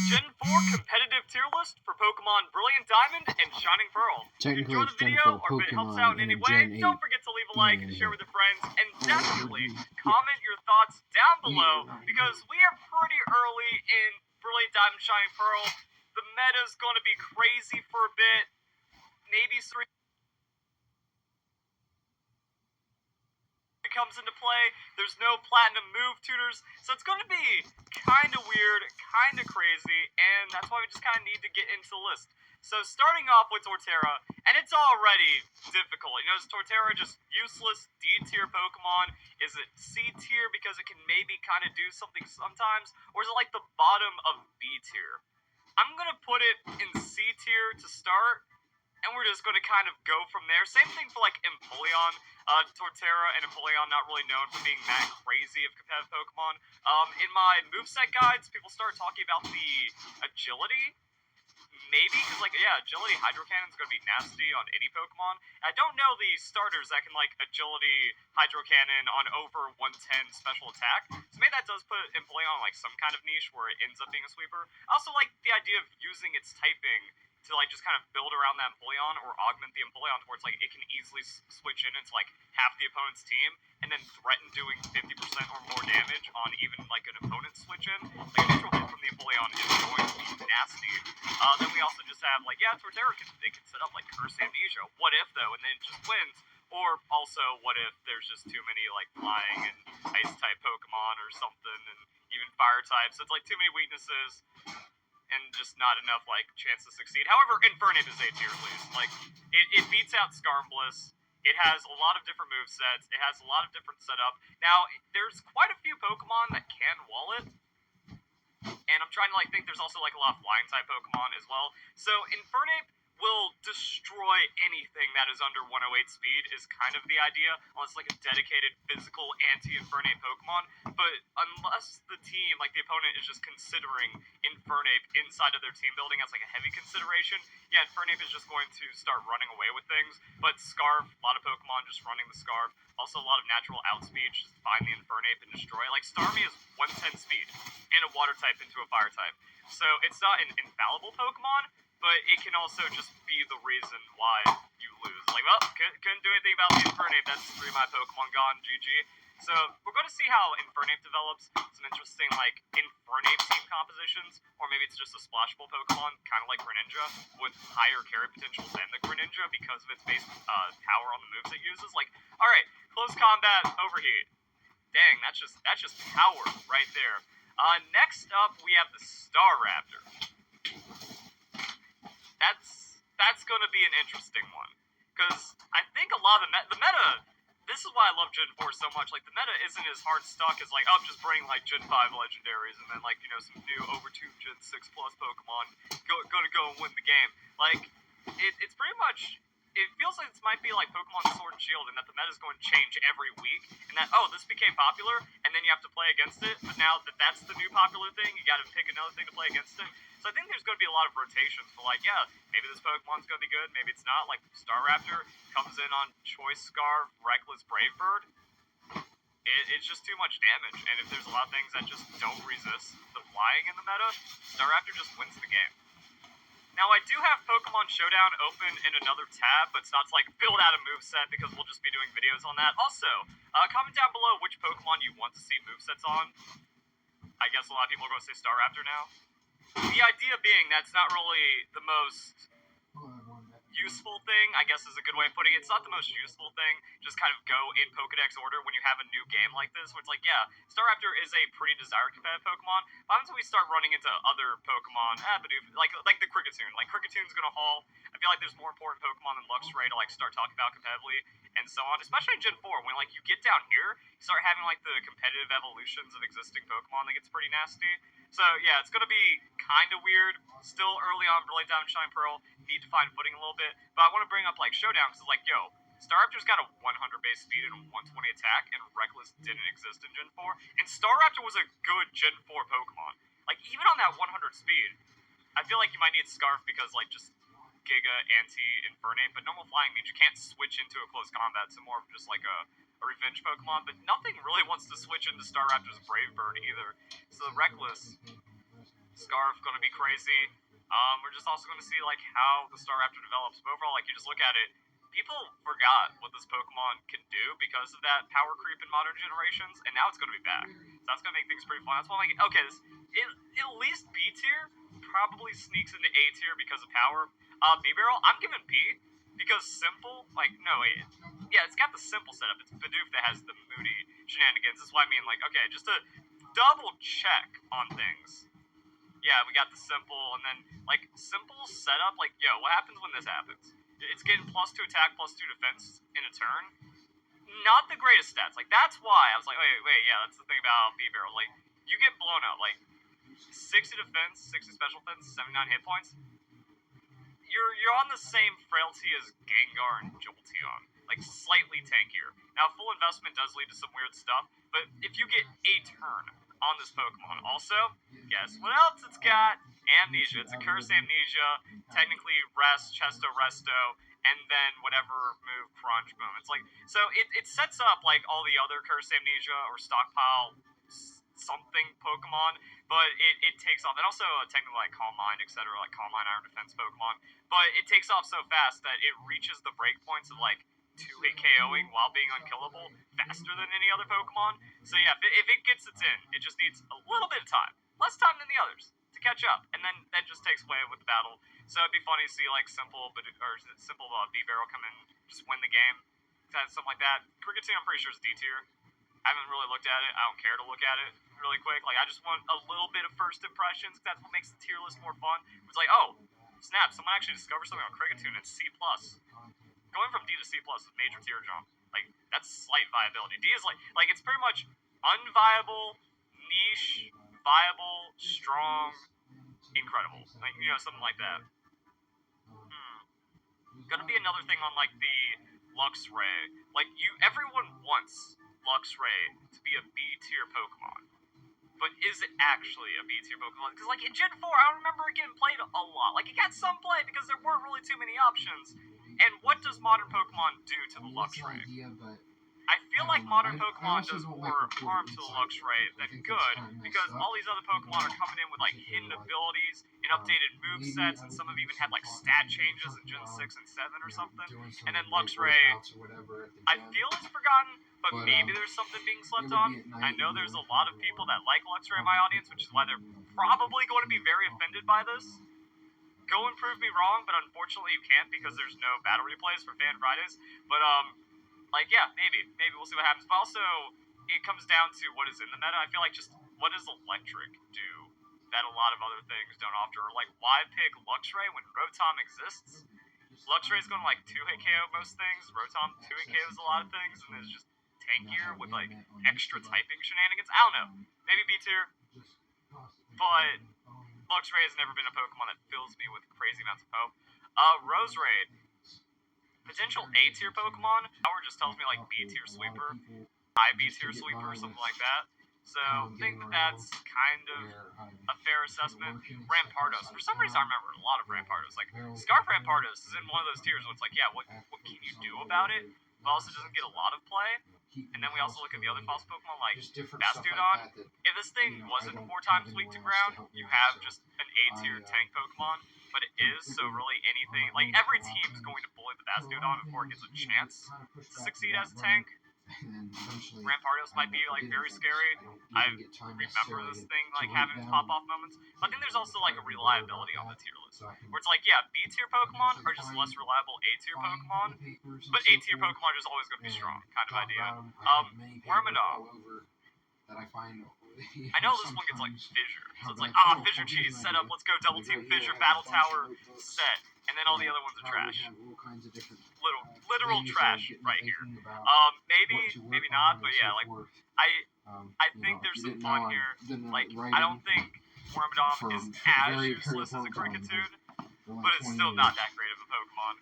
Gen 4 competitive tier list for Pokemon Brilliant Diamond and Shining Pearl. If you Technically, enjoy it's the Gen video 4 or if it helps Pokemon out in in any a Gen way, 8 don't forget to leave a like, game. share with your friends, and definitely comment your thoughts down below because we are pretty early in Brilliant Diamond Shining Pearl. The meta's going to be crazy for a bit. Maybe 3 comes into play. There's no platinum move tutors, so it's going to be kind of weird, kind of crazy, and that's why we just kind of need to get into the list. So starting off with Torterra, and it's already difficult. You know, is Torterra just useless D-tier Pokemon? Is it C-tier because it can maybe kind of do something sometimes? Or is it like the bottom of B-tier? I'm going to put it in C-tier to start, and we're just going to kind of go from there. Same thing for like Empoleon. Torterra and Empoleon not really known for being that crazy of competitive Pokemon. In my moveset guides, people start talking about the agility. Maybe, because, like, yeah, agility Hydro Cannon is going to be nasty on any Pokemon. I don't know the starters that can, like, agility Hydro Cannon on over 110 special attack. So maybe that does put Empoleon on, like, some kind of niche where it ends up being a sweeper. I also like the idea of using its typing to, like, just kind of build around that Empoleon or augment the Empoleon to where it's, like, it can easily switch in into, like, half the opponent's team and then threaten doing 50% or more damage on even, like, an opponent's switch in. Like, a neutral hit from the Empoleon is going to be nasty. Then we also just have, like, yeah, Torterra can set up, like, Curse Amnesia. What if, though? And then it just wins. Or also, what if there's just too many, like, flying and ice-type Pokemon or something, and even fire-type. So it's, like, too many weaknesses and just not enough, like, chance to succeed. However, Infernape is A tier at least. Like, it beats out Skarmbliss. It has a lot of different movesets. It has a lot of different setup. Now, there's quite a few Pokemon that can wall it. And I'm trying to, like, think there's also, like, a lot of flying-type Pokemon as well. So, Infernape will destroy anything that is under 108 speed is kind of the idea, unless like a dedicated physical anti-Infernape Pokemon. But unless the team, like the opponent, is just considering Infernape inside of their team building as like a heavy consideration, yeah, Infernape is just going to start running away with things. But Scarf, a lot of Pokemon just running the Scarf. Also a lot of natural outspeed, just find the Infernape and destroy. Like Starmie is 110 speed and a water type into a fire type. So it's not an infallible Pokemon, but it can also just be the reason why you lose. Like, well, couldn't do anything about the Infernape. That's 3 of my Pokemon gone. GG. So we're going to see how Infernape develops. Some interesting, like, Infernape team compositions. Or maybe it's just a splashable Pokemon, kind of like Greninja, with higher carry potential than the Greninja because of its base power on the moves it uses. Like, alright, close combat, overheat. Dang, that's just power right there. Next up, we have the Staraptor. That's going to be an interesting one. Because I think a lot of the meta, this is why I love Gen 4 so much. Like, the meta isn't as hard stuck as, like, oh, just bring, like, Gen 5 legendaries and then, like, you know, some new over 2 Gen 6 plus Pokemon gonna go and win the game. Like, it's pretty much, it feels like this might be like Pokemon Sword and Shield in that the meta is going to change every week. And that, oh, this became popular, and then you have to play against it. But now that that's the new popular thing, you got to pick another thing to play against it. So I think there's going to be a lot of rotations for, like, yeah, maybe this Pokemon's going to be good, maybe it's not. Like, Staraptor comes in on Choice Scarf, Reckless Brave Bird. It's just too much damage, and if there's a lot of things that just don't resist the flying in the meta, Staraptor just wins the game. Now, I do have Pokemon Showdown open in another tab, but it's not to, like, build out a moveset because we'll just be doing videos on that. Also, comment down below which Pokemon you want to see movesets on. I guess a lot of people are going to say Staraptor now. The idea being that's not really the most useful thing, I guess is a good way of putting it. It's not the most useful thing, just kind of go in Pokedex order when you have a new game like this, where it's like, yeah, Staraptor is a pretty desired competitive Pokemon, but until we start running into other Pokemon, like the Kricketune. Like, Kricketoone's gonna haul. I feel like there's more important Pokemon than Luxray to, like, start talking about competitively, and so on, especially in Gen 4, when, like, you get down here, you start having, like, the competitive evolutions of existing Pokemon that gets pretty nasty. So, yeah, it's gonna be kind of weird. Still early on, Brilliant Diamond Shine Pearl. Need to find footing a little bit. But I want to bring up, like, Showdown, because it's like, yo, Staraptor's got a 100 base speed and a 120 attack, and Reckless didn't exist in Gen 4. And Staraptor was a good Gen 4 Pokemon. Like, even on that 100 speed, I feel like you might need Scarf because, like, just Giga, Anti-Infernape, but normal flying means you can't switch into a close combat, so more of just, like, a revenge Pokemon, but nothing really wants to switch into Staraptor's Brave Bird either. So Reckless Scarf gonna be crazy. We're just also gonna see like how the Staraptor develops. But overall, like you just look at it, people forgot what this Pokemon can do because of that power creep in modern generations, and now it's gonna be back. So that's gonna make things pretty fun. That's why I'm like, okay, at least B tier probably sneaks into A tier because of power. B barrel, I'm giving B because simple. Like no, yeah, it's got the simple setup. It's Bidoof that has the moody shenanigans. That's why I mean like okay, just to double check on things. Yeah, we got the simple, and then like simple setup. Like, yo, what happens when this happens? It's getting +2 attack, +2 defense in a turn. Not the greatest stats. Like that's why I was like, wait, yeah, that's the thing about B barrel. Like you get blown out. Like 60 defense, 60 special defense, 79 hit points. You're on the same frailty as Gengar and Jolteon, like slightly tankier. Now, full investment does lead to some weird stuff, but if you get a turn on this Pokemon, also, guess what else it's got? Amnesia. It's a Curse Amnesia, technically Rest, Chesto, Resto, and then whatever move, Crunch, Boom. It's like, so it sets up like all the other Curse Amnesia or Stockpile something Pokemon, but it takes off. And also technically like Calm Mind, etc., like Calm Mind, Iron Defense Pokemon. But it takes off so fast that it reaches the breakpoints of like 2-hit KOing while being unkillable faster than any other Pokemon. So yeah, if it gets its in, it just needs a little bit of time. Less time than the others to catch up. And then that just takes away with the battle. So it'd be funny to see like simple B barrel come in, just win the game. Something like that. Kricketune I'm pretty sure is D tier. I haven't really looked at it. I don't care to look at it really quick. Like, I just want a little bit of first impressions. That's what makes the tier list more fun. It's like, oh, snap, someone actually discovered something on Kricketune in C+. Going from D to C+ is a major tier jump. Like, that's slight viability. D is like it's pretty much unviable, niche, viable, strong, incredible. Like, you know, something like that. Gonna be another thing on, like, the Luxray. Like, everyone wants Luxray to be a B tier Pokemon. But is it actually a B tier Pokemon? Because, like, in Gen 4, I don't remember it getting played a lot. Like, it got some play because there weren't really too many options. And what does modern Pokemon do to the Luxray? I feel like modern Pokemon does more harm to the Luxray than good, because all these other Pokemon are coming in with, like, hidden abilities and updated movesets, and some have even had, like, stat changes in Gen 6 and 7 or something. And then Luxray, I feel it's forgotten, but maybe there's something being slept on. I know there's a lot of people that like Luxray in my audience, which is why they're probably going to be very offended by this. Go and prove me wrong, but unfortunately you can't because there's no battle replays for Fan Fridays. But, like, yeah, maybe we'll see what happens. But also, it comes down to what is in the meta. I feel like just what does Electric do that a lot of other things don't offer? Or, like, why pick Luxray when Rotom exists? Luxray's going to, like, 2-hit KO most things. Rotom 2-hit KOs a lot of things, and is just tankier with, like, extra typing shenanigans. I don't know. Maybe B tier. But Luxray has never been a Pokemon that fills me with crazy amounts of hope. Roserade. Potential A tier Pokemon. Power just tells me like B tier sweeper, high B tier sweeper, something like that. So I think that's kind of a fair assessment. Rampardos. For some reason I remember a lot of Rampardos. Like Scarf Rampardos is in one of those tiers where it's like, yeah, what can you do about it? But also doesn't get a lot of play. And then we also look at the other fossil Pokemon like Bastiodon. If this thing wasn't 4 times weak to ground, you have just an A tier tank Pokemon. But it is, so really anything, like every team is going to bully the Bastiodon before it gets a chance to succeed as a tank. Rampardos might be like very scary. I remember this thing like having pop off moments. But I think there's also like a reliability on the tier list. Where it's like, yeah, B tier Pokemon are just less reliable A tier Pokemon. But A tier Pokemon are just always going to be strong, kind of idea. Wormadam. I know this one gets like Fissure. So it's like, Fissure cheese, set up, let's go double team Fissure, Battle Tower, set. And then all the other ones are trash. Literal trash right here. Maybe not, but yeah, like, I think there's some fun here. Like, I don't think Wormadam is as useless as a Kricketune, but it's still not that great of a Pokemon.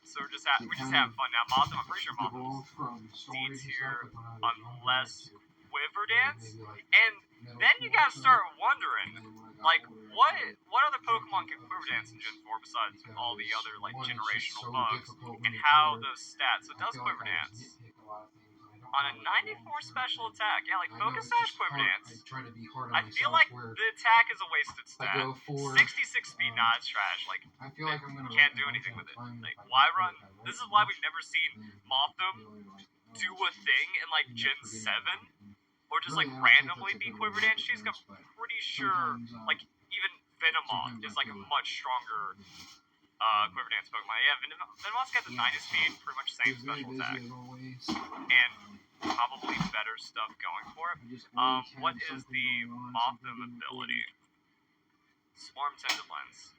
So we're just having fun now. Mothim, I'm pretty sure Mothim's D tier unless Quiver Dance, and then you gotta start wondering, like, what other Pokemon can Quiver Dance in Gen 4 besides all the other, like, generational bugs, and how those stats, so it does Quiver Dance. On a 94 special attack, yeah, like Focus Sash Quiver Dance. try to be hard on I feel like the attack is a wasted stat. 66 speed, not trash. Like, I feel like I'm gonna can't do anything with it. Like, why run? This is why we've never seen Mothim do a thing in like Gen 7, or just like randomly be Quiver Dance cheese. I'm pretty sure, like, even Venomoth is like a much stronger Quiver Dance Pokemon. Yeah, Venomoth's got the 90 speed, pretty much same special attack, and probably better stuff going for it. What is the Mothim ability? Swarm Tended Lens.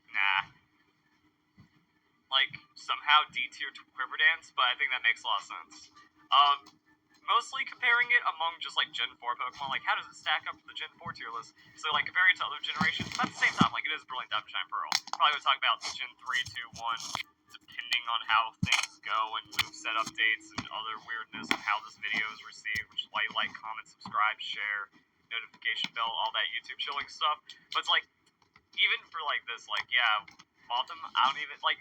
Nah. Like, somehow D-tier Quiver Dance, but I think that makes a lot of sense. Mostly comparing it among just, like, Gen 4 Pokemon, like, how does it stack up to the Gen 4 tier list? So, like, comparing it to other generations, but at the same time, like, it is Brilliant Diamond Shine Pearl. Probably going to talk about Gen 3, 2, 1, depending on how things go and moveset updates and other weirdness and how this video is received, which is why you like, comment, subscribe, share, notification bell, all that YouTube chilling stuff. But it's like, even for like this, like, yeah, Mothim, I don't even, like,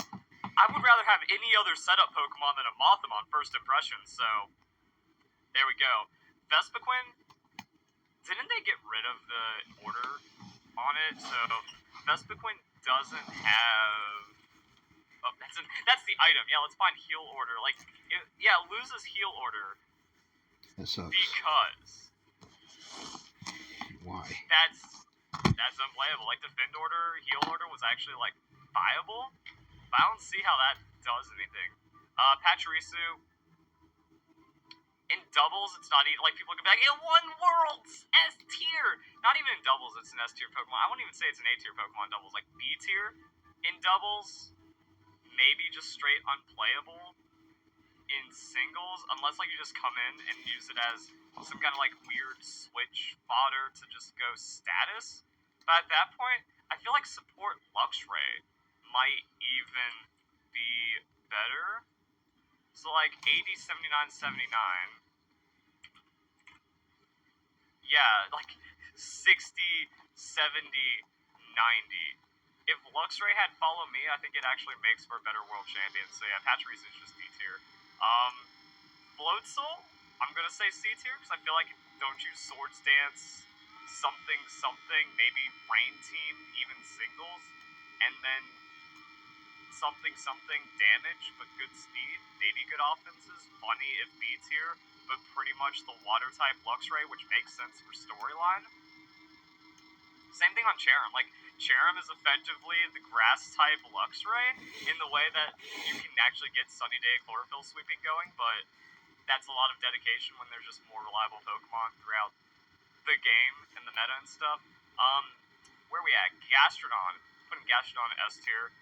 I would rather have any other setup Pokemon than a Mothim on first impression, so there we go. Vespiquen, didn't they get rid of the order on it? So Vespiquen doesn't have, oh, that's the item. Yeah, let's find heal order. Like, it loses heal order. That sucks. Because why? That's unplayable. Like, defend order, heal order was actually, like, viable, but I don't see how that does anything. Pachirisu, in doubles, it's not even, like, people can be like, it won Worlds S tier! Not even in doubles, it's an S tier Pokemon. I wouldn't even say it's an A tier Pokemon in doubles. Like, B tier in doubles, maybe just straight unplayable in singles, unless, like, you just come in and use it as some kind of, like, weird switch fodder to just go status. But at that point, I feel like support Luxray might even be better. So, like, 80, 79, 79. Yeah, like, 60, 70, 90. If Luxray had Follow Me, I think it actually makes for a better World Champion. So, yeah, Pachirisu is just D tier. Floatzel, I'm gonna say C tier, because I feel like don't use Swords Dance, something, maybe Rain Team, even singles, and then something damage, but good speed, maybe good offenses, funny if B tier, but pretty much the water type Luxray, which makes sense for storyline. Same thing on Cherrim. Like, Cherrim is effectively the grass type Luxray in the way that you can actually get Sunny Day Chlorophyll sweeping going, but that's a lot of dedication when there's just more reliable Pokemon throughout the game and the meta and stuff. Where are we at? Gastrodon. Putting Gastrodon in S tier.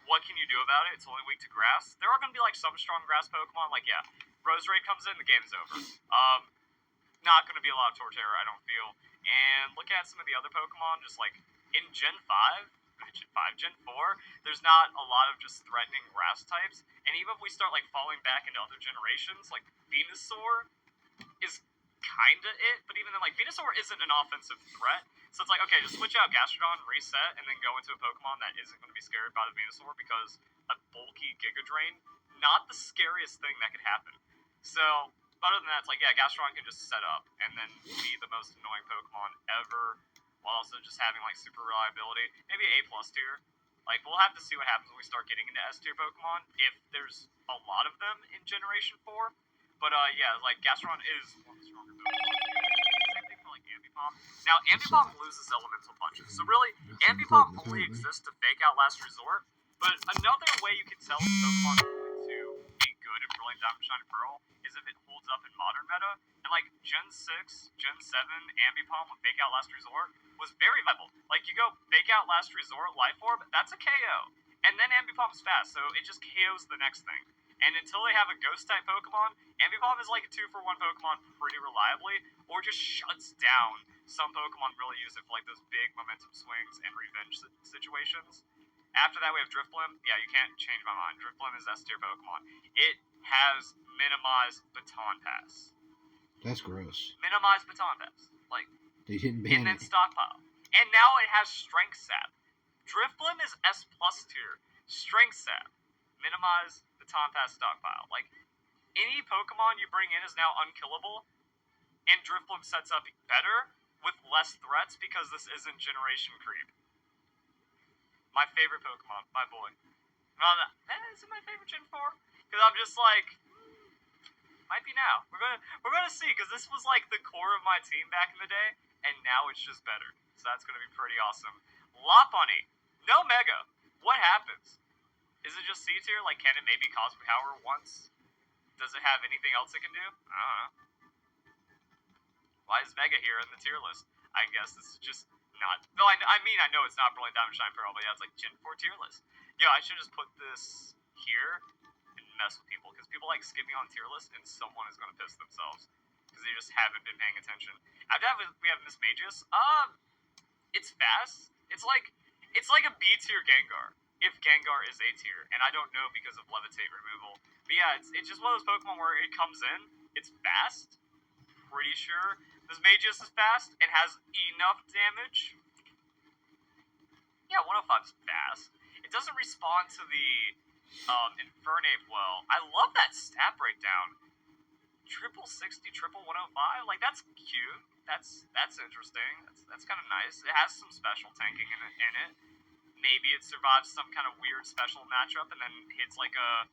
What can you do about it? It's only weak to grass. There are going to be, like, some strong grass Pokemon. Like, yeah, Roserade comes in, the game's over. Not going to be a lot of Torterra, I don't feel. And look at some of the other Pokemon, just, like, in Gen 4, there's not a lot of just threatening grass types. And even if we start, like, falling back into other generations, like, Venusaur is kinda it, but even then, like, Venusaur isn't an offensive threat, so it's like, okay, just switch out Gastrodon, reset, and then go into a Pokemon that isn't going to be scared by the Venusaur, because a bulky Giga Drain, not the scariest thing that could happen. So, other than that, it's like, yeah, Gastrodon can just set up, and then be the most annoying Pokemon ever, while also just having, like, super reliability. Maybe A+ tier. Like, we'll have to see what happens when we start getting into S tier Pokemon, if there's a lot of them in Generation 4. But, yeah, like, Gastrodon is one of the stronger Pokemon. Same thing for, like, Ambipom. Now, Ambipom loses Elemental Punches, so really, Ambipom only exists to fake out Last Resort, but another way you can tell if Pokemon is going to be good at Brilliant Diamond Shine and Pearl is if it holds up in Modern Meta, and, like, Gen 6, Gen 7, Ambipom with Fake Out Last Resort was very viable. Like, you go Fake Out Last Resort, Life Orb, that's a KO, and then Ambipom's fast, so it just KOs the next thing. And until they have a Ghost-type Pokemon, Ambipom is like a 2-for-1 Pokemon pretty reliably, or just shuts down some Pokemon really use it for like those big momentum swings and revenge situations. After that, we have Drifblim. Yeah, you can't change my mind. Drifblim is S-tier Pokemon. It has minimized Baton Pass. That's gross. Minimized Baton Pass. Like, they didn't ban and then it. Stockpile. And now it has Strength Sap. Drifblim is S+ tier. Strength Sap. Minimize the Baton Pass stockpile. Like, any Pokemon you bring in is now unkillable, and Drifloon sets up better with less threats because this isn't generation creep. My favorite Pokemon, my boy. Is it my favorite Gen 4? Because I'm just like, might be now. We're gonna see, because this was like the core of my team back in the day, and now it's just better. So that's gonna be pretty awesome. Lopunny, no Mega. What happens? Is it just C tier? Like, can it maybe Cosmic Power once? Does it have anything else it can do? I don't know. Why is Mega here in the tier list? I guess this is just not. No, I mean, I know it's not Brilliant Diamond Shine Pearl, but yeah, it's like Gen 4 tier list. Yo, I should just put this here and mess with people, because people like skipping on tier list, and someone is going to piss themselves because they just haven't been paying attention. After that, we have Miss Magus. It's fast. It's like a B tier Gengar, if Gengar is A tier, and I don't know because of Levitate removal. But yeah, it's just one of those Pokemon where it comes in, it's fast. Pretty sure this Magus is fast and has enough damage. Yeah, 105 is fast. It doesn't respond to the Infernape well. I love that stat breakdown. Triple 60, triple 105. Like, that's cute. That's interesting. That's kind of nice. It has some special tanking in it. Maybe it survives some kind of weird special matchup and then hits like a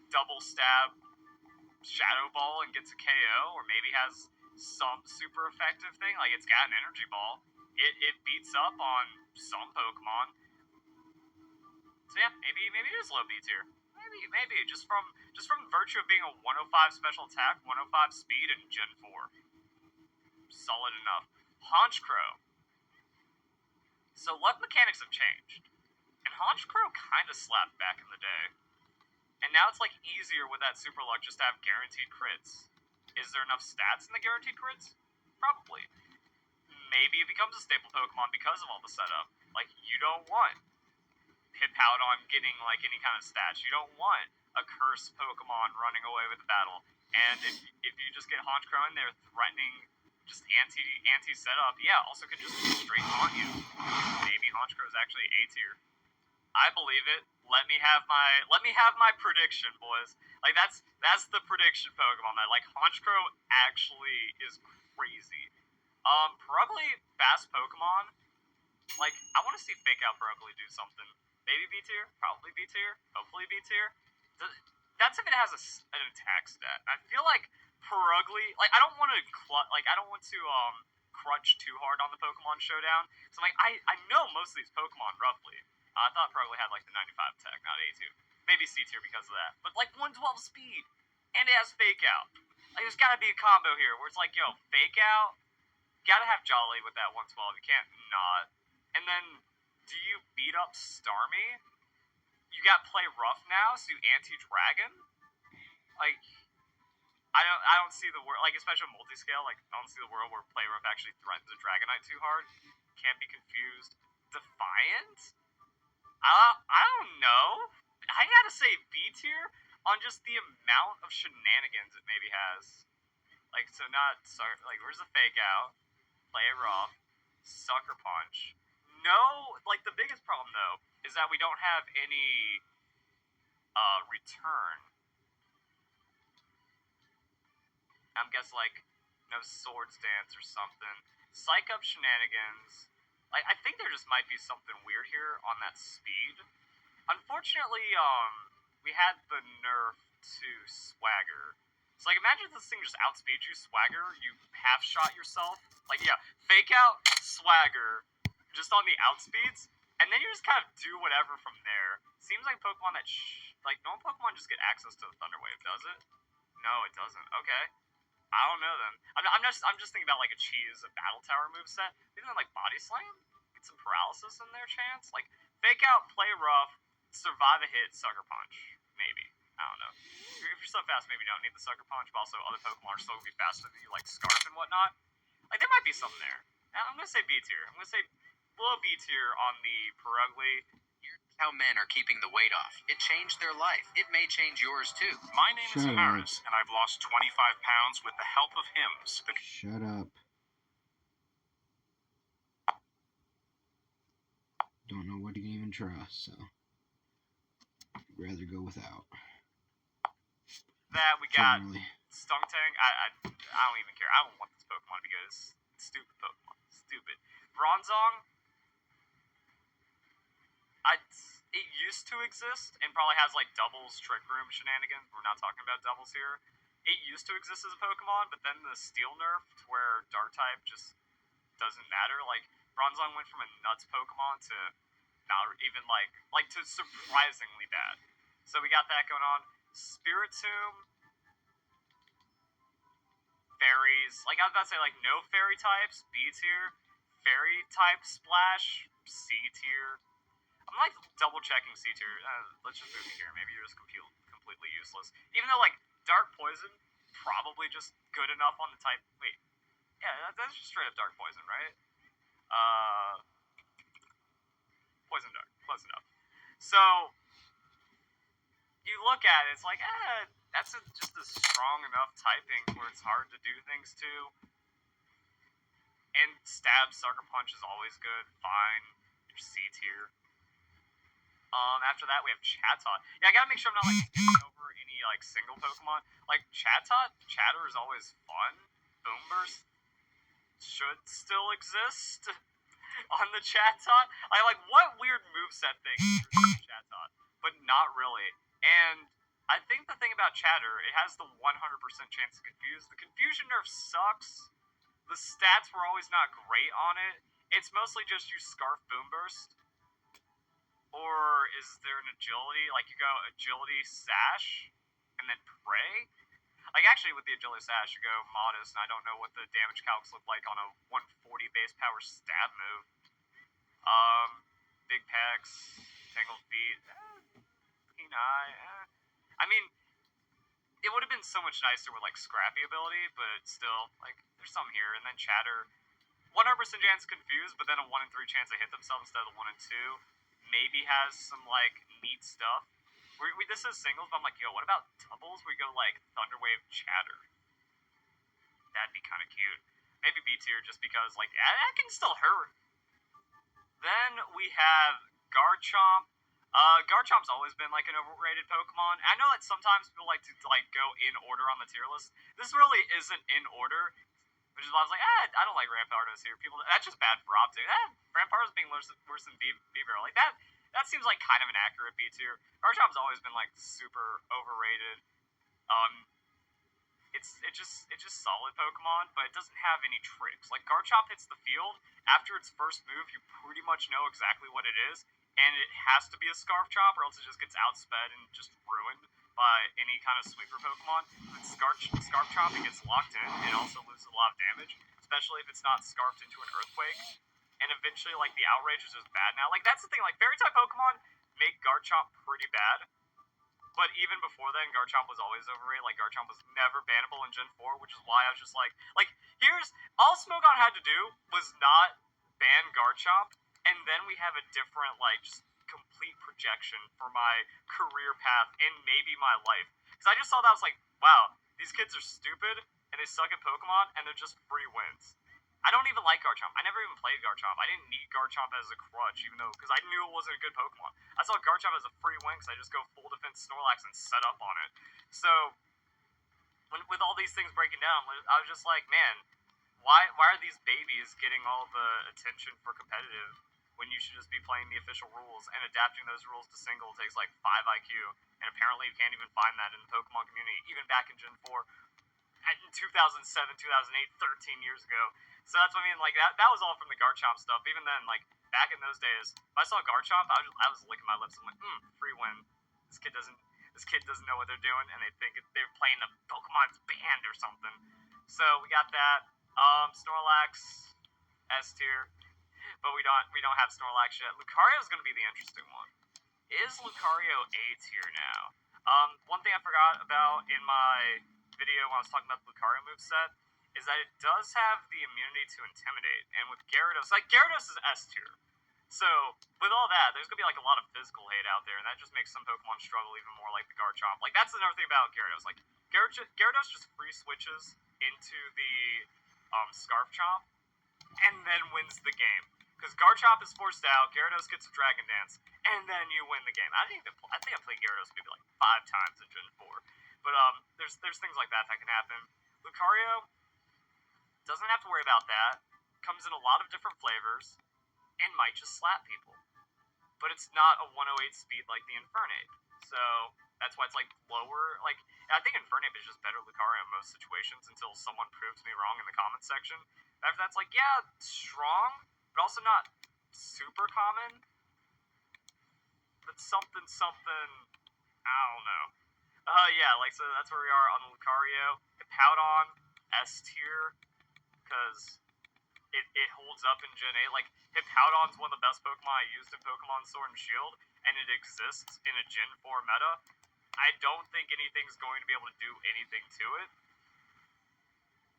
double stab Shadow Ball and gets a KO, or maybe has some super effective thing, like it's got an Energy Ball. It beats up on some Pokemon. So yeah, maybe it is low B tier. Maybe just from virtue of being a 105 special attack, 105 speed, and Gen 4. Solid enough. Honchkrow. So luck mechanics have changed, and Honchkrow kind of slapped back in the day. And now it's like easier with that super luck just to have guaranteed crits. Is there enough stats in the guaranteed crits? Probably. Maybe it becomes a staple Pokemon because of all the setup. Like, you don't want Hippowdon getting like any kind of stats. You don't want a cursed Pokemon running away with the battle. And if you just get Honchkrow in there threatening just anti setup, yeah, also could just straight on you. Maybe Honchkrow is actually A tier. I believe it. Let me have my prediction, boys. Like, that's the prediction Pokemon. Like, Honchkrow actually is crazy. Probably fast Pokemon. Like, I want to see Fake Out Purugly do something. Maybe B tier, probably B tier, hopefully B tier. That's if it has an attack stat. I feel like Purugly, like, I don't want to crunch too hard on the Pokemon Showdown. So like, I know most of these Pokemon roughly. I thought Purugly had like the 95 attack, not A2. Maybe C tier because of that. But like 112 speed, and it has Fake Out. Like, there's gotta be a combo here where it's like, yo, Fake Out, gotta have Jolly with that 112. You can't not. And then, do you beat up Starmie? You got Play Rough now, so you anti-Dragon? Like, I don't see the world, like, especially multi-scale, like, I don't see the world where Play Rough actually threatens a Dragonite too hard. Can't be confused. Defiant? I don't know. I gotta say B tier on just the amount of shenanigans it maybe has. Like, so not, sorry, like, where's the Fake Out? Play Rough. Sucker Punch. No, like, the biggest problem, though, is that we don't have any, return. I'm guessing, like, no Swords Dance or something. Psych Up Shenanigans. Like, I think there just might be something weird here on that speed. Unfortunately, we had the nerf to Swagger. So, like, imagine if this thing just outspeeds you, Swagger, you half-shot yourself. Like, yeah, Fake Out, Swagger, just on the outspeeds, and then you just kind of do whatever from there. Seems like Pokemon that, like, no Pokemon just get access to the Thunder Wave, does it? No, it doesn't. Okay. I don't know then. I'm just thinking about like a Cheese, a Battle Tower moveset. Maybe then like Body Slam? Get some paralysis in their chance? Like, Fake Out, Play Rough, survive a hit, Sucker Punch. Maybe. I don't know. If you're so fast, maybe you don't need the Sucker Punch, but also other Pokemon are still going to be faster than you, like Scarf and whatnot. Like, there might be something there. I'm going to say B tier. I'm going to say low B tier on the Purugly. How men are keeping the weight off. It changed their life. It may change yours too. My name is Shut Harris, up. and I've lost 25 pounds with the help of Hims. Shut up. Don't know what you can even trust, so I'd rather go without. that, we got Finally. Stunktang. I don't even care. I don't want this Pokemon because it's stupid Pokemon. Stupid. Bronzong, it used to exist and probably has like doubles, trick room shenanigans. We're not talking about doubles here. It used to exist as a Pokemon, but then the Steel nerf to where Dark type just doesn't matter. Like Bronzong went from a nuts Pokemon to not even like to surprisingly bad. So we got that going on. Spiritomb, fairies. Like I was about to say, like no fairy types, B tier. Fairy type Splash, C tier. I'm like double checking C tier. Let's just move you here. Maybe you're just completely useless. Even though like Dark Poison, probably just good enough on the type. Wait, yeah, that's just straight up Dark Poison, right? Poison Dark, close enough. So you look at it, it's like, that's just a strong enough typing where it's hard to do things to. And Stab, Sucker Punch is always good. Fine, you're C tier. After that we have Chatot. Yeah, I gotta make sure I'm not like skipping over any like single Pokemon. Like Chatot, Chatter is always fun. Boomburst should still exist on the Chatot. I like what weird moveset thing is Chatot, but not really. And I think the thing about Chatter, it has the 100% chance to confuse. The confusion nerf sucks. The stats were always not great on it. It's mostly just you Scarf Boomburst. Or is there an agility? Like you go agility sash and then pray? Like actually with the agility sash you go modest, and I don't know what the damage calcs look like on a 140 base power stab move. Big pecs, tangled feet, Peni. I mean, it would have been so much nicer with like scrappy ability, but still, like there's some here. And then Chatter, 100% chance confused, but then a 1 in 3 chance they hit themselves instead of 1 in 2. Maybe has some like neat stuff. This is singles, but I'm like, yo, what about doubles? We go like Thunderwave Chatter. That'd be kind of cute. Maybe B tier just because like that can still hurt. Then we have Garchomp. Garchomp's always been like an overrated Pokemon. I know that sometimes people like to like go in order on the tier list. This really isn't in order. Which is why I was like, I don't like Rampardos here. People, that's just bad for optic. Rampardos being worse than Beaver. Like that seems like kind of an accurate B tier. Garchomp's always been like super overrated. It's just solid Pokemon, but it doesn't have any tricks. Like Garchomp hits the field after its first move, you pretty much know exactly what it is, and it has to be a Scarf Chomp, or else it just gets outsped and just ruined by any kind of sweeper Pokemon. With Scarf Chomp, it gets locked in and also loses a lot of damage, especially if it's not scarfed into an Earthquake. And eventually, like, the Outrage is just bad now. Like, that's the thing, like, Fairy-type Pokemon make Garchomp pretty bad. But even before then, Garchomp was always overrated. Like, Garchomp was never bannable in Gen 4, which is why I was just like, here's, all Smogon had to do was not ban Garchomp, and then we have a different, like, just complete projection for my career path and maybe my life. Because I just saw that, I was like, wow, these kids are stupid, and they suck at Pokemon, and they're just free wins. I don't even like Garchomp. I never even played Garchomp. I didn't need Garchomp as a crutch, even though, because I knew it wasn't a good Pokemon. I saw Garchomp as a free win, because I just go full defense Snorlax and set up on it. So, with all these things breaking down, I was just like, man, why are these babies getting all the attention for competitive when you should just be playing the official rules, and adapting those rules to single takes like 5 IQ, and apparently you can't even find that in the Pokemon community, even back in Gen 4, in 2007, 2008, 13 years ago. So that's what I mean, like, that was all from the Garchomp stuff. Even then, like, back in those days, if I saw Garchomp, I was licking my lips. I'm like, free win. This kid doesn't know what they're doing, and they think they're playing a Pokemon's band or something. So we got that. Snorlax, S tier. But we don't have Snorlax yet. Lucario's going to be the interesting one. Is Lucario A tier now? One thing I forgot about in my video when I was talking about the Lucario moveset is that it does have the immunity to Intimidate. And with Gyarados, like, Gyarados is S tier. So, with all that, there's going to be, like, a lot of physical hate out there, and that just makes some Pokemon struggle even more, like the Garchomp. Like, that's another thing about Gyarados. Like, Gyarados just free switches into the Scarf Chomp, and then wins the game. Because Garchomp is forced out, Gyarados gets a Dragon Dance, and then you win the game. I think I played Gyarados maybe like 5 times in Gen 4. But there's things like that can happen. Lucario doesn't have to worry about that. Comes in a lot of different flavors and might just slap people. But it's not a 108 speed like the Infernape. So that's why it's like lower. Like I think Infernape is just better Lucario in most situations until someone proves me wrong in the comments section. After that's like, yeah, strong, but also not super common. But something, I don't know. Yeah, like, so that's where we are on the Lucario. Hippowdon, S tier, because it holds up in Gen 8. Like, Hippowdon's one of the best Pokemon I used in Pokemon Sword and Shield, and it exists in a Gen 4 meta. I don't think anything's going to be able to do anything to it.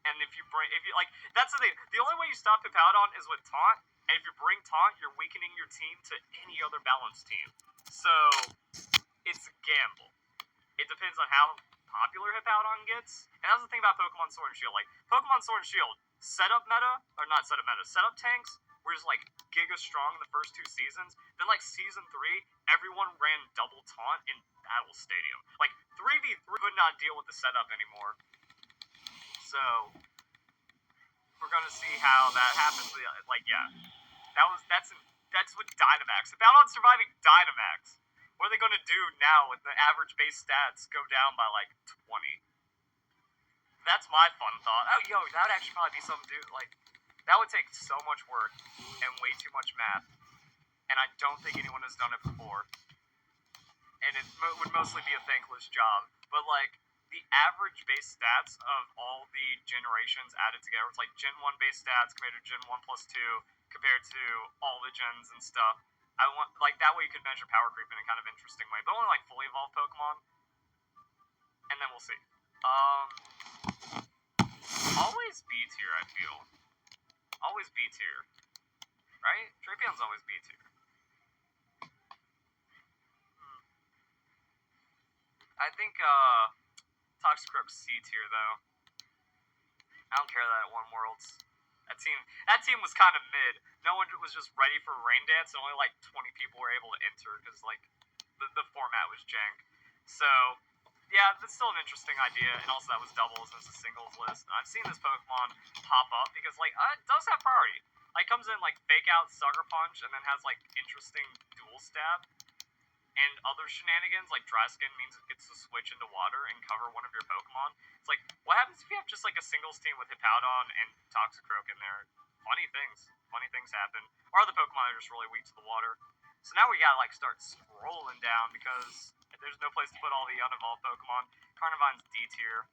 And if you like, that's the thing. The only way you stop Hippowdon is with Taunt, and if you bring Taunt, you're weakening your team to any other balanced team. So, it's a gamble. It depends on how popular Hippowdon gets. And that's the thing about Pokemon Sword and Shield. Like, Pokemon Sword and Shield, setup meta, or not setup meta, setup tanks were just like giga strong in the first 2 seasons. Then like season 3, everyone ran double taunt in Battle Stadium. Like 3v3 could not deal with the setup anymore. So we're gonna see how that happens. Like, yeah, that's with Dynamax. Hippowdon's surviving Dynamax. What are they gonna do now when the average base stats go down by like 20? That's my fun thought. Oh, yo, that would actually probably be something to do. Like, that would take so much work and way too much math. And I don't think anyone has done it before. And it would mostly be a thankless job. But, like, the average base stats of all the generations added together, it's like Gen 1 base stats compared to Gen 1 plus 2, compared to all the gens and stuff. I want, like, that way you could measure power creep in a kind of interesting way. But only, like, fully evolved Pokemon. And then we'll see. Always B tier, I feel. Always B tier. Right? Drapion's always B tier. I think, Toxicroak's C tier, though. I don't care that at One Worlds. That team was kind of mid. No one was just ready for Rain Dance, and only, like, 20 people were able to enter, because, like, the format was jank. So, yeah, that's still an interesting idea, and also that was doubles as a singles list. And I've seen this Pokemon pop up because, like, it does have priority. Like, comes in, like, Fake Out, Sucker Punch, and then has, like, interesting dual stab. And other shenanigans, like Dry Skin means it gets to switch into water and cover one of your Pokemon. It's like, what happens if you have just, like, a singles team with Hippowdon and Toxicroak in there? Funny things happen. Or other Pokemon are just really weak to the water. So now we gotta, like, start scrolling down because there's no place to put all the unevolved Pokemon. Carnivine's D tier.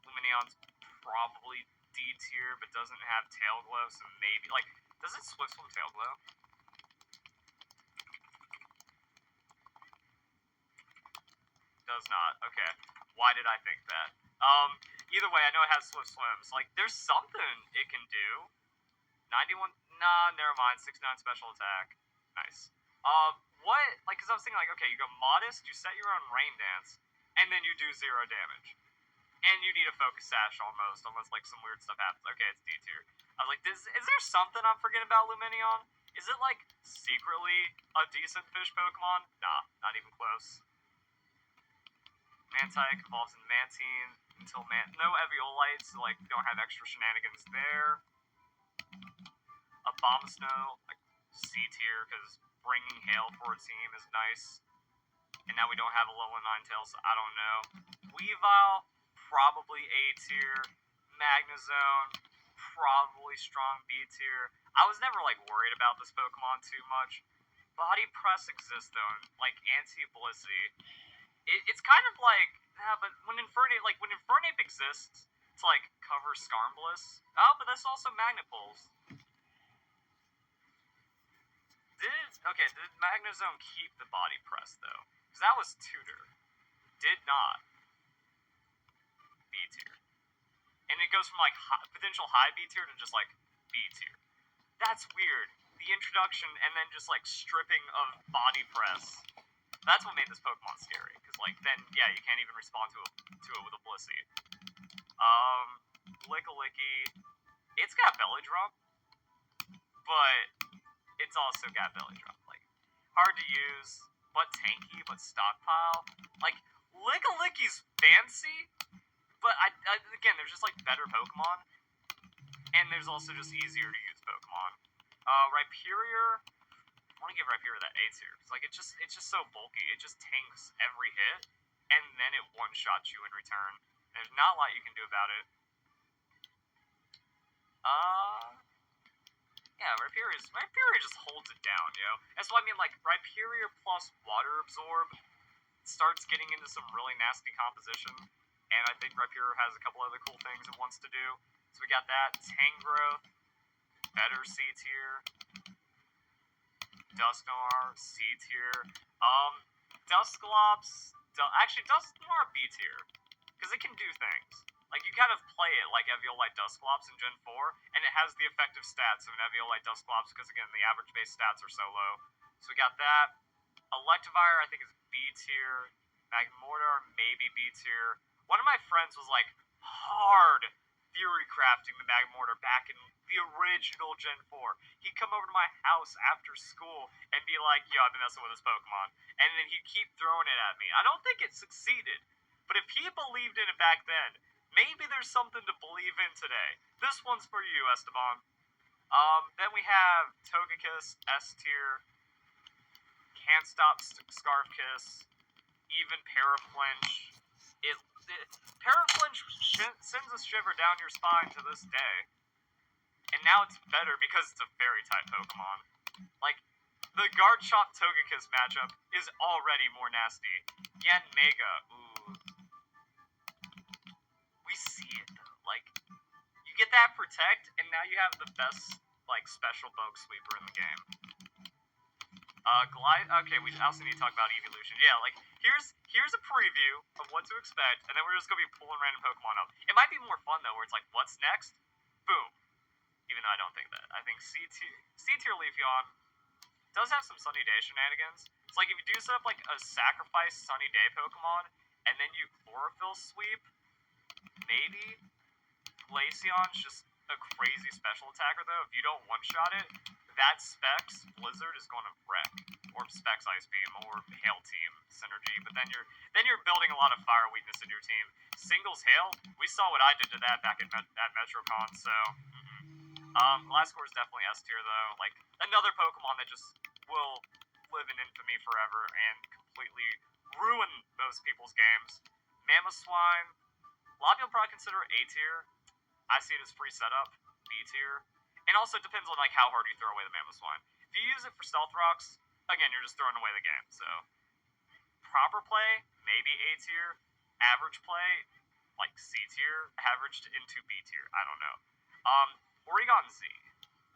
Lumineon's probably D tier, but doesn't have Tail Glow, so maybe, like, does it Swift Swim Tail Glow? Does not. Okay. Why did I think that? Either way, I know it has Swift Swim. So, like, there's something it can do. 91, nah, never mind. 69 special attack. Nice. What, like, because I was thinking, like, okay, you go Modest, you set your own Rain Dance, and then you do 0 damage. And you need a Focus Sash almost, unless, like, some weird stuff happens. Okay, it's D tier. I was like, is there something I'm forgetting about Lumineon? Is it, like, secretly a decent fish Pokemon? Nah, not even close. Mantike evolves into Mantine until no Eviolite, so, like, you don't have extra shenanigans there. Abomasnow, like, C tier, because bringing Hail for a team is nice. And now we don't have a level 9 tail, so I don't know. Weavile, probably A tier. Magnezone, probably strong B tier. I was never, like, worried about this Pokemon too much. Body Press exists, though, like, Anti-Blicity. It's kind of like, but when Infernape exists to, like, cover Skarnbliss. Oh, but that's also Magnet Pulse. Did Magnezone keep the Body Press, though? Because that was Tutor. Did not. B tier. And it goes from, like, potential high B tier to just, like, B tier. That's weird. The introduction and then just, like, stripping of Body Press. That's what made this Pokemon scary. Because, like, then, yeah, you can't even respond to it with a Blissey. Lickilicky. It's got Belly Drum. But it's also got Belly Drum. Like, hard to use, but tanky, but stockpile. Like, Lickilicky's fancy, but again, there's just like better Pokemon, and there's also just easier to use Pokemon. Rhyperior, I want to give Rhyperior that A tier. It's like it's just so bulky. It just tanks every hit, and then it one-shots you in return. There's not a lot you can do about it. Yeah, Rhyperior just holds it down, yo. That's why I mean, like, Rhyperior plus Water Absorb starts getting into some really nasty composition, and I think Rhyperior has a couple other cool things it wants to do. So we got that, Tangrowth, better C tier, Dusknoir, C tier, Dusclops, actually Dusknoir B tier, because it can do things. Like, you kind of play it like Eviolite Dusclops in Gen 4, and it has the effective stats of an Eviolite Dusclops, because again, the average base stats are so low. So we got that. Electivire, I think, is B tier. Magmortar, maybe B tier. One of my friends was like hard theory crafting the Magmortar back in the original Gen 4. He'd come over to my house after school and be like, yo, I've been messing with this Pokemon. And then he'd keep throwing it at me. I don't think it succeeded, but if he believed in it back then, maybe there's something to believe in today. This one's for you, Esteban. Then we have Togekiss, S tier. Can't Stop, Scarf Kiss, even Paraflinch. Paraflinch sends a shiver down your spine to this day. And now it's better because it's a Fairy-type Pokemon. Like, the Garchomp Togekiss matchup is already more nasty. Yanmega, ooh. We see it, though. Like, you get that Protect, and now you have the best, like, special Bulk Sweeper in the game. Glide. Okay, we also need to talk about Evolution. Yeah, like here's a preview of what to expect, and then we're just gonna be pulling random Pokemon up. It might be more fun though, where it's like, what's next? Boom. Even though I don't think that. I think C tier Leafeon does have some Sunny Day shenanigans. It's like if you do set up like a sacrifice Sunny Day Pokemon, and then you Chlorophyll sweep, maybe Glaceon's just a crazy special attacker though. If you don't one-shot it, that Specs Blizzard is going to wreck, or Specs Ice Beam, or Hail Team synergy. But then you're building a lot of fire weakness in your team. Singles Hail, we saw what I did to that back at MetroCon. So, Glasgow is definitely S tier though. Like another Pokemon that just will live in infamy forever and completely ruin most people's games. Mamoswine, a lot of people probably consider it A tier. I see it as free setup, B tier. And also, it depends on like how hard you throw away the Mamoswine. If you use it for Stealth Rocks, again, you're just throwing away the game. So, proper play, maybe A tier. Average play, like C tier. Averaged into B tier. I don't know. Oregon Z.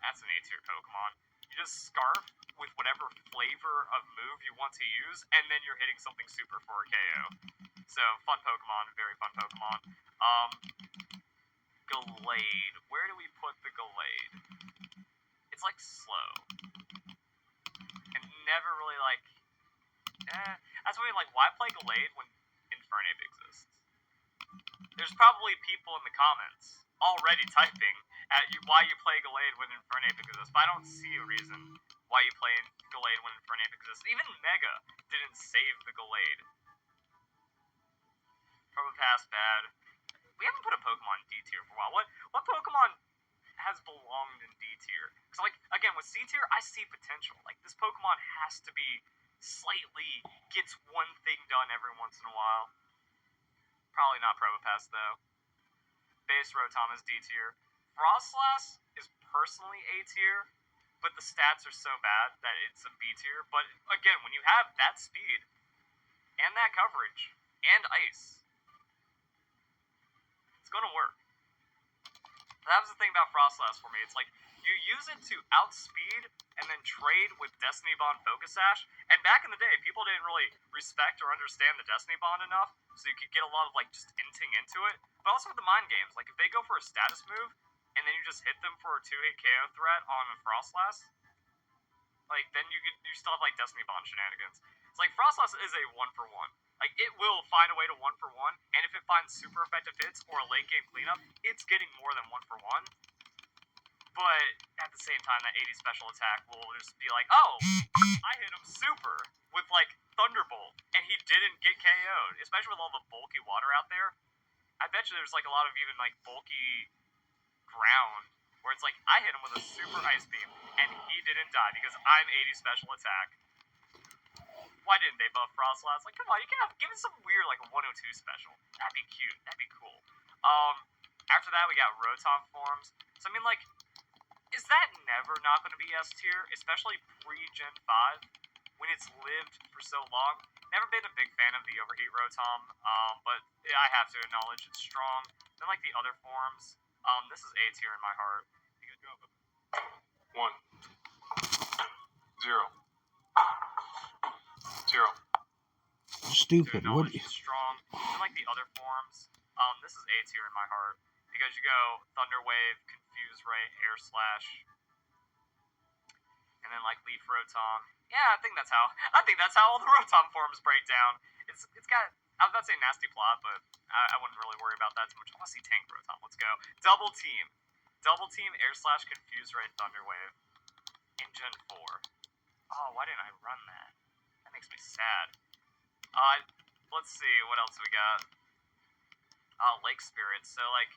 That's an A tier Pokemon. You just Scarf with whatever flavor of move you want to use, and then you're hitting something super for a KO. So, fun Pokemon, very fun Pokemon. Gallade. Where do we put the Gallade? It's like slow. And never really like... That's what I mean, like, why play Gallade when Infernape exists? There's probably people in the comments already typing at you why you play Gallade when Infernape exists, but I don't see a reason why you play Gallade when Infernape exists. Even Mega didn't save the Gallade. Probably past bad. We haven't put a Pokemon in D tier for a while. What Pokemon has belonged in D tier? Because, like, again, with C tier, I see potential. Like, this Pokemon has to be slightly, gets one thing done every once in a while. Probably not Probopass, though. Base Rotom is D tier. Frostlass is personally A tier, but the stats are so bad that it's a B tier. But, again, when you have that speed, and that coverage, and ice, gonna work. That was the thing about Frostlass for me. It's like, you use it to outspeed and then trade with Destiny Bond Focus Sash. And back in the day, people didn't really respect or understand the Destiny Bond enough, so you could get a lot of, like, just inting into it. But also with the mind games, like, if they go for a status move, and then you just hit them for a 2-hit KO threat on a Frostlass, like, then you still have, like, Destiny Bond shenanigans. It's like, Frostlass is a 1-for-1. Like, it will find a way to 1-for-1, and if it finds super effective hits or a late game cleanup, it's getting more than 1-for-1. but at the same time, that 80 special attack will just be like, oh, I hit him super with like Thunderbolt, and he didn't get KO'd. Especially with all the bulky water out there, I bet you there's like a lot of even like bulky ground where it's like I hit him with a super ice beam, and he didn't die because I'm 80 special attack. Why didn't they buff Frost Last? Like, come on, you can have give it some weird like 102 special. That'd be cute. That'd be cool. After that we got Rotom forms. So I mean, like, is that never not going to be S tier, especially pre-Gen 5 when it's lived for so long? Never been a big fan of the Overheat Rotom, but yeah, I have to acknowledge it's strong. Then like the other forms, this is A tier in my heart. 1, 0, 0. Stupid. What? Acknowledge it's strong. Then like the other forms, this is A tier in my heart because you go Thunder Wave, Confuse Ray, Air Slash, and then like Leaf Rotom. Yeah, I think that's how all the Rotom forms break down. It's got, I was about to say nasty plot, but I wouldn't really worry about that too much. I want to see Tank Rotom. Let's go. Double Team, Air Slash, Confuse Ray, Thunder Wave in Gen 4. Oh, why didn't I run that? That makes me sad. Let's see what else we got. Lake Spirits. So like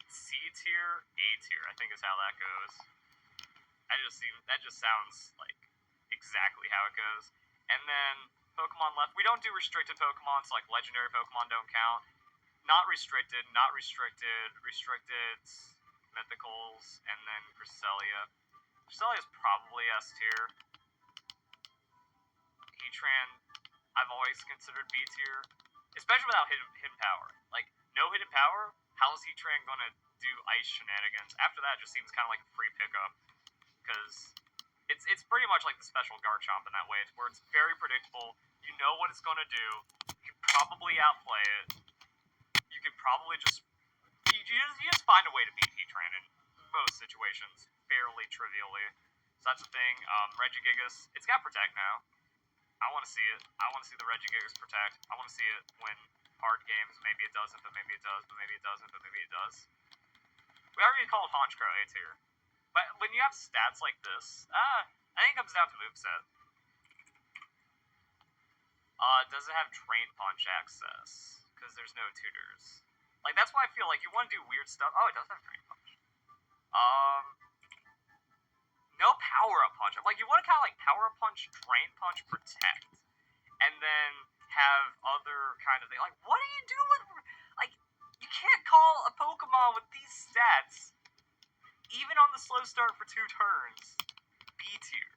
C tier, A tier, I think is how that goes. That just sounds like exactly how it goes. And then Pokemon left. We don't do restricted Pokemon, so like legendary Pokemon don't count. Not restricted, restricted Mythicals, and then Cresselia. Cresselia's probably S tier. Heatran, I've always considered B tier, especially without hidden power. Like, no hidden power, how is Heatran gonna do ice shenanigans? After that, it just seems kind of like a free pickup, because it's pretty much like the special Garchomp in that way, where it's very predictable. You know what it's gonna do. You can probably outplay it. You can probably just you just find a way to beat Heatran in most situations, fairly trivially. So that's the thing. Regigigas, it's got Protect now. I want to see it. I want to see the Regigigas Protect. I want to see it win hard games. Maybe it doesn't, but maybe it does, but maybe it doesn't, but maybe it does. We already called Honchkrow A tier. But when you have stats like this, I think it comes down to moveset. Does it have Drain Punch access? Because there's no tutors. Like, that's why I feel like you want to do weird stuff. Oh, it does have Drain Punch. No Power-Up Punch. Like, you want to kind of like Power-Up Punch, Drain Punch, Protect. And then have other kind of thing. Like, what do you do with... Like, you can't call a Pokemon with these stats, even on the slow start for 2 turns, B tier.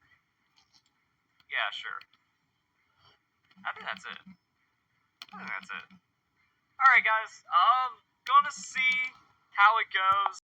Yeah, sure. I think that's it. Alright, guys. Gonna see how it goes.